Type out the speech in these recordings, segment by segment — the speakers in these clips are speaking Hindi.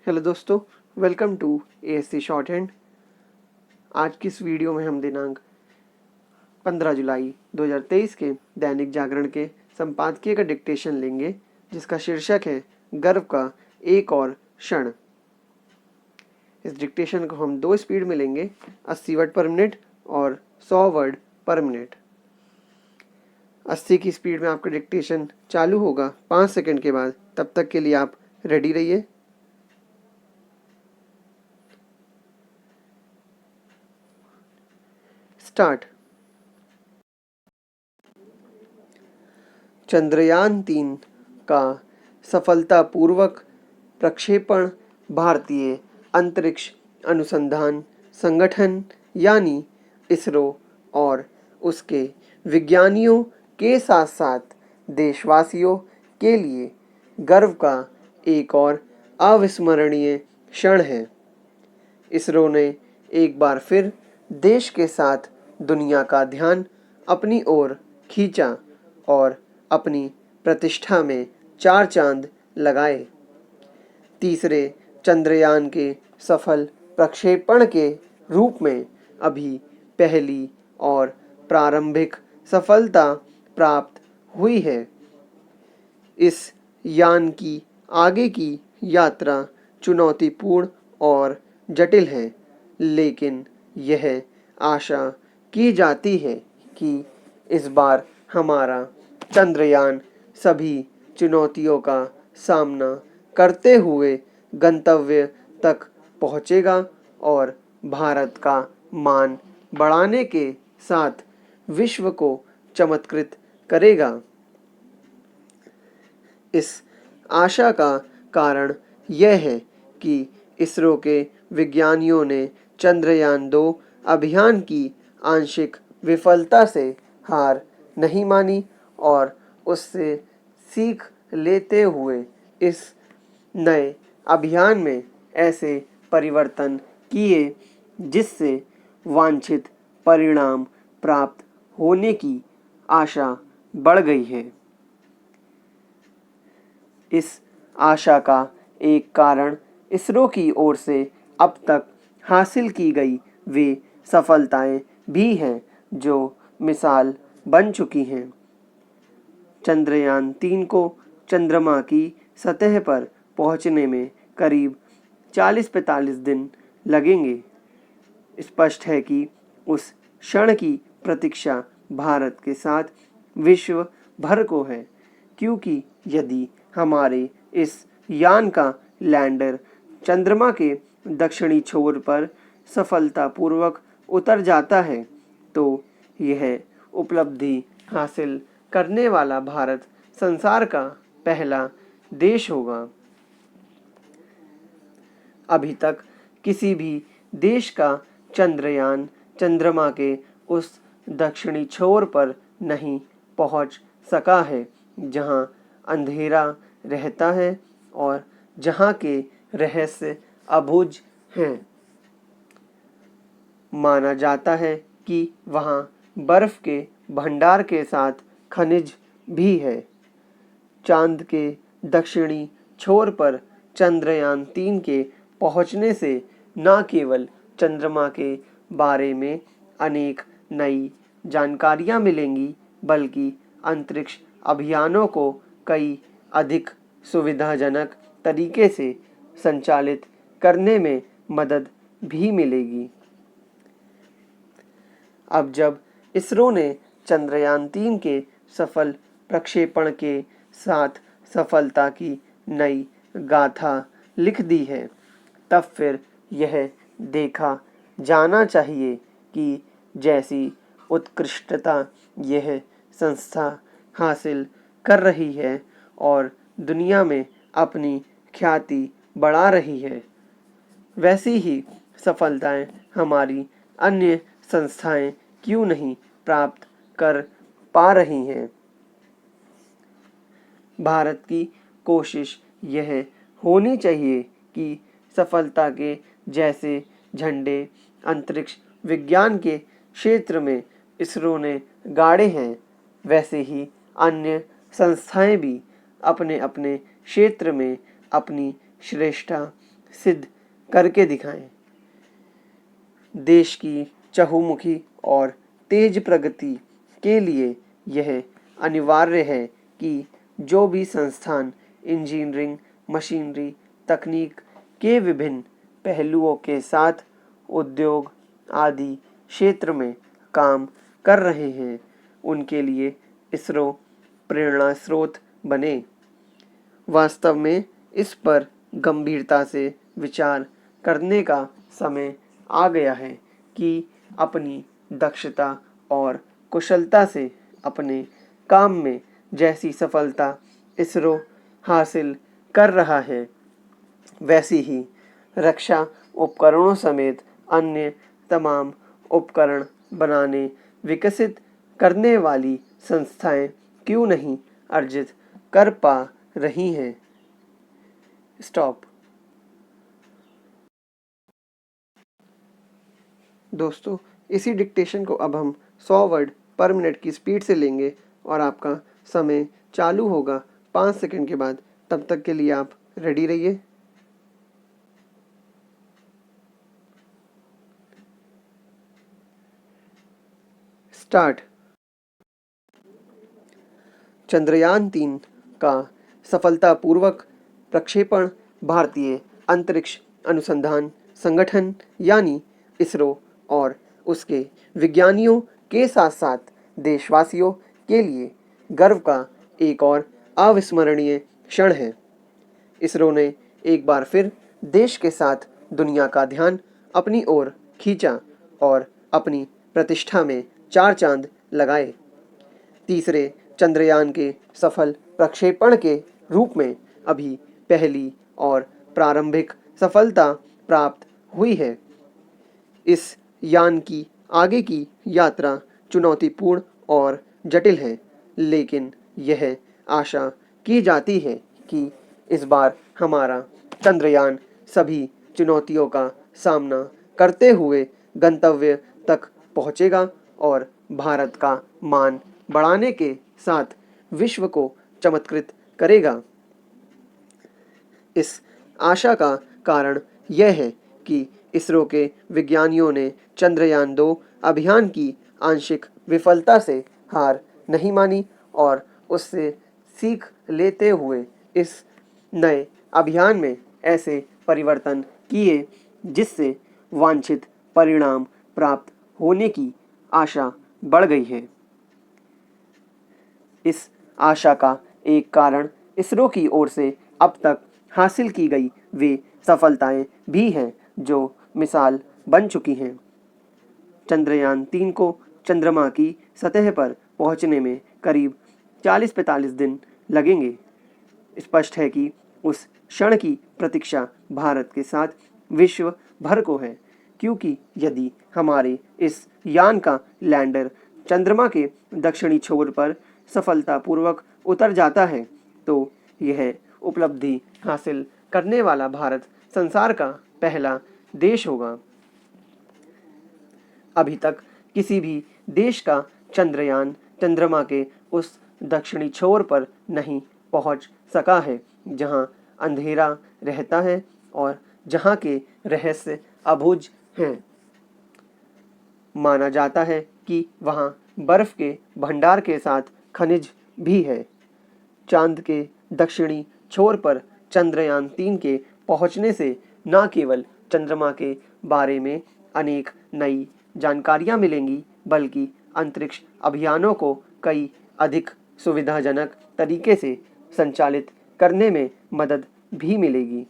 हेलो दोस्तों, welcome to ASC shorthand. आज की इस वीडियो में हम दिनांक 15 जुलाई 2023 के दैनिक जागरण के संपादकीय का डिक्टेशन लेंगे, जिसका शीर्षक है गर्व का एक और क्षण। इस डिक्टेशन को हम 2 स्पीड में लेंगे, 80 वर्ड पर मिनट और 100 वर्ड पर मिनट। 80 की स्पीड में आपका डिक्टेशन चालू होगा 5 सेकंड के बाद। तब तक के लिए आप रेडी रहिए। स्टार्ट। चंद्रयान-3 का सफलतापूर्वक प्रक्षेपण भारतीय अंतरिक्ष अनुसंधान संगठन यानी इसरो और उसके विज्ञानियों के साथ साथ देशवासियों के लिए गर्व का एक और अविस्मरणीय क्षण है। इसरो ने एक बार फिर देश के साथ दुनिया का ध्यान अपनी ओर खींचा और अपनी प्रतिष्ठा में 4 चांद लगाए। तीसरे चंद्रयान के सफल प्रक्षेपण के रूप में अभी पहली और प्रारंभिक सफलता प्राप्त हुई है। इस यान की आगे की यात्रा चुनौतीपूर्ण और जटिल है, लेकिन यह आशा की जाती है कि इस बार हमारा चंद्रयान सभी चुनौतियों का सामना करते हुए गंतव्य तक पहुंचेगा और भारत का मान बढ़ाने के साथ विश्व को चमत्कृत करेगा। इस आशा का कारण यह है कि इसरो के विज्ञानियों ने चंद्रयान-2 अभियान की आंशिक विफलता से हार नहीं मानी और उससे सीख लेते हुए इस नए अभियान में ऐसे परिवर्तन किए जिससे वांछित परिणाम प्राप्त होने की आशा बढ़ गई है। इस आशा का एक कारण इसरो की ओर से अब तक हासिल की गई वे सफलताएं भी हैं जो मिसाल बन चुकी हैं। चंद्रयान-3 को चंद्रमा की सतह पर पहुंचने में करीब 40-45 दिन लगेंगे। स्पष्ट है कि उस क्षण की प्रतीक्षा भारत के साथ विश्व भर को है, क्योंकि यदि हमारे इस यान का लैंडर चंद्रमा के दक्षिणी छोर पर सफलतापूर्वक उतर जाता है तो यह उपलब्धि हासिल करने वाला भारत संसार का पहला देश होगा। अभी तक किसी भी देश का चंद्रयान चंद्रमा के उस दक्षिणी छोर पर नहीं पहुंच सका है जहां अंधेरा रहता है और जहां के रहस्य अबुझ हैं। माना जाता है कि वहां बर्फ के भंडार के साथ खनिज भी है। चांद के दक्षिणी छोर पर चंद्रयान-3 के पहुंचने से न केवल चंद्रमा के बारे में अनेक नई जानकारियां मिलेंगी, बल्कि अंतरिक्ष अभियानों को कई अधिक सुविधाजनक तरीके से संचालित करने में मदद भी मिलेगी। अब जब इसरो ने चंद्रयान-3 के सफल प्रक्षेपण के साथ सफलता की नई गाथा लिख दी है, तब फिर यह देखा जाना चाहिए कि जैसी उत्कृष्टता यह संस्था हासिल कर रही है और दुनिया में अपनी ख्याति बढ़ा रही है, वैसी ही सफलताएं हमारी अन्य संस्थाएं क्यों नहीं प्राप्त कर पा रही हैं। भारत की कोशिश यह होनी चाहिए कि सफलता के जैसे झंडे अंतरिक्ष विज्ञान के क्षेत्र में इसरो ने गाड़े हैं, वैसे ही अन्य संस्थाएं भी अपने अपने क्षेत्र में अपनी श्रेष्ठता सिद्ध करके दिखाएं। देश की चहुमुखी और तेज प्रगति के लिए यह अनिवार्य है कि जो भी संस्थान इंजीनियरिंग, मशीनरी, तकनीक के विभिन्न पहलुओं के साथ उद्योग आदि क्षेत्र में काम कर रहे हैं, उनके लिए इसरो प्रेरणा स्रोत बने। वास्तव में इस पर गंभीरता से विचार करने का समय आ गया है कि अपनी दक्षता और कुशलता से अपने काम में जैसी सफलता इसरो हासिल कर रहा है, वैसी ही रक्षा उपकरणों समेत अन्य तमाम उपकरण बनाने, विकसित करने वाली संस्थाएं क्यों नहीं अर्जित कर पा रही हैं। स्टॉप। दोस्तों, इसी डिक्टेशन को अब हम 100 वर्ड पर मिनट की स्पीड से लेंगे और आपका समय चालू होगा 5 सेकंड के बाद। तब तक के लिए आप रेडी रहिए। स्टार्ट। चंद्रयान-3 का सफलतापूर्वक प्रक्षेपण भारतीय अंतरिक्ष अनुसंधान संगठन यानी इसरो और उसके विज्ञानियों के साथ साथ देशवासियों के लिए गर्व का एक और अविस्मरणीय क्षण है। इसरो ने एक बार फिर देश के साथ दुनिया का ध्यान अपनी ओर खींचा और अपनी प्रतिष्ठा में 4 चांद लगाए। तीसरे चंद्रयान के सफल प्रक्षेपण के रूप में अभी पहली और प्रारंभिक सफलता प्राप्त हुई है। इस यान की आगे की यात्रा चुनौतीपूर्ण और जटिल है, लेकिन यह आशा की जाती है कि इस बार हमारा चंद्रयान सभी चुनौतियों का सामना करते हुए गंतव्य तक पहुंचेगा और भारत का मान बढ़ाने के साथ विश्व को चमत्कृत करेगा। इस आशा का कारण यह है कि इसरो के विज्ञानियों ने चंद्रयान-2 अभियान की आंशिक विफलता से हार नहीं मानी और उससे सीख लेते हुए इस नए अभियान में ऐसे परिवर्तन किए जिससे वांछित परिणाम प्राप्त होने की आशा बढ़ गई है। इस आशा का एक कारण इसरो की ओर से अब तक हासिल की गई वे सफलताएं भी हैं जो मिसाल बन चुकी हैं। चंद्रयान-3 को चंद्रमा की सतह पर पहुंचने में करीब 40-45 दिन लगेंगे। स्पष्ट है कि उस क्षण की प्रतीक्षा भारत के साथ विश्व भर को है, क्योंकि यदि हमारे इस यान का लैंडर चंद्रमा के दक्षिणी छोर पर सफलतापूर्वक उतर जाता है, तो यह उपलब्धि हासिल करने वाला भारत संसार का पहला देश होगा। अभी तक किसी भी देश का चंद्रयान चंद्रमा के उस दक्षिणी छोर पर नहीं पहुंच सका है जहां अंधेरा रहता है और जहां के रहस्य अबूझ हैं। माना जाता है कि वहां बर्फ के भंडार के साथ खनिज भी है। चांद के दक्षिणी छोर पर चंद्रयान-3 के पहुंचने से न केवल चंद्रमा के बारे में अनेक नई जानकारियां मिलेंगी, बल्कि अंतरिक्ष अभियानों को कई अधिक सुविधाजनक तरीके से संचालित करने में मदद भी मिलेगी।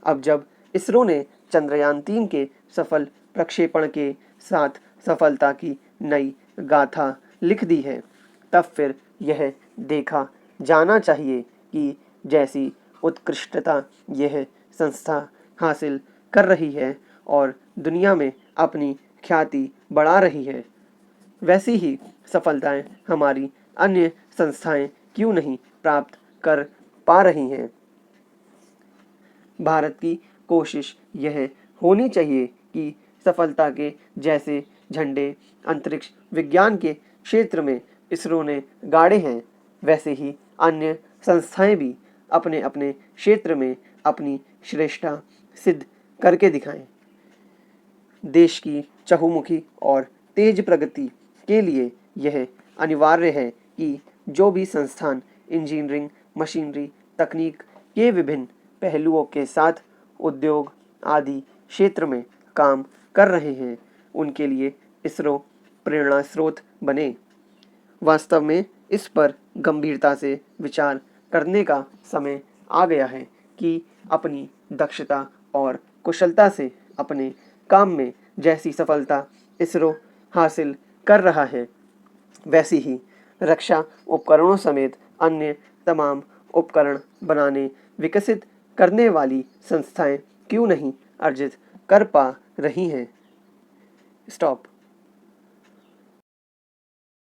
अब जब इसरो ने चंद्रयान-3 के सफल प्रक्षेपण के साथ सफलता की नई गाथा लिख दी है, तब फिर यह देखा जाना चाहिए कि जैसी उत्कृष्टता यह संस्था हासिल कर रही है और दुनिया में अपनी ख्याति बढ़ा रही है, वैसी ही सफलताएं हमारी अन्य संस्थाएं क्यों नहीं प्राप्त कर पा रही हैं। भारत की कोशिश यह होनी चाहिए कि सफलता के जैसे झंडे अंतरिक्ष विज्ञान के क्षेत्र में इसरो ने गाड़े हैं, वैसे ही अन्य संस्थाएं भी अपने अपने क्षेत्र में अपनी श्रेष्ठता सिद्ध करके दिखाएं। देश की चहुमुखी और तेज प्रगति के लिए यह अनिवार्य है कि जो भी संस्थान इंजीनियरिंग, मशीनरी, तकनीक के विभिन्न पहलुओं के साथ उद्योग आदि क्षेत्र में काम कर रहे हैं, उनके लिए इसरो प्रेरणा स्रोत बने। वास्तव में इस पर गंभीरता से विचार करने का समय आ गया है कि अपनी दक्षता और कुशलता से अपने काम में जैसी सफलता इसरो हासिल कर रहा है, वैसी ही रक्षा उपकरणों समेत अन्य तमाम उपकरण बनाने, विकसित करने वाली संस्थाएं क्यों नहीं अर्जित कर पा रही हैं। स्टॉप।